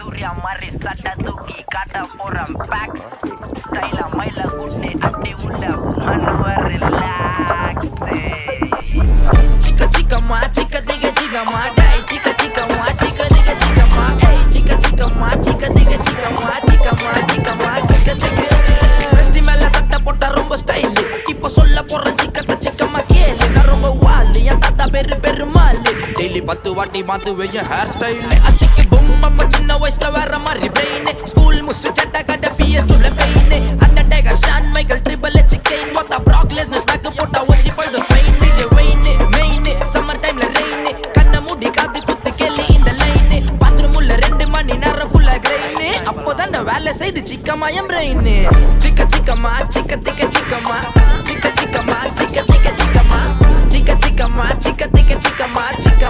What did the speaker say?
சூர்யா மாதிரி சட்டை தூக்கி காட்ட போறேன் பேக் ஸ்டைலா மயில குட்டி அட்டி உள்ள மனுவர் ரிலாக்ஸ் சிக்க சிக்கம்மா சிக்க திக சிக்கம்மா டை சிக்க சிக்கம்மா சிக்க திக சிக்கம்மா ஏய் சிக்க சிக்கம்மா சிக்க திக சிக்கம்மா சிக்கம்மா சிக்கம்மா சிக்க திக வெஸ்டி மேல சட்டை போட்டா ரொம்ப ஸ்டைல் இப்போ சொல்ல போறேன் சிக்கத்த சிக்கம்மா கேளு நான் ரொம்ப வால் என் தாத்தா பெருமாள் டெய்லி 10 வாட்டி மாத்துவேன் என் ஹேர் ஸ்டைல் அச்சிக்கு பொம்மை சின்ன வயசுல வேற மாதிரி பிரெயின் ஸ்கூல் முடிச்சுட்டு சட்டை கட்ட பிஎஸ் டூல pain Undertaker Shawn Michael triple H gain போட்டா ப்ராக் லெஸ்னர் ஸ்பேக் போட்டா ஒஞ்சி போய்டும் Spain DJ Wayne main summer டைம்ல ரெயின் கண்ண மூடி காத்து குத்து கேளு இந்த லைன் பாத்ரூம் உள்ள 2 மணி நேரம் ஃபுல்லா கிரைன் அப்போதான் வேலை செய்து சிக்கம்மா என் பிரெயின் சிக்க சிக்கம்மா சிக்க திக்க சிக்கம்மா சிக்க சிக்கம்மா சிக்க திக்க சிக்கம்மா சிக்க சிக்கம்மா சிக்க திக்க சிக்கம்மா சிக்க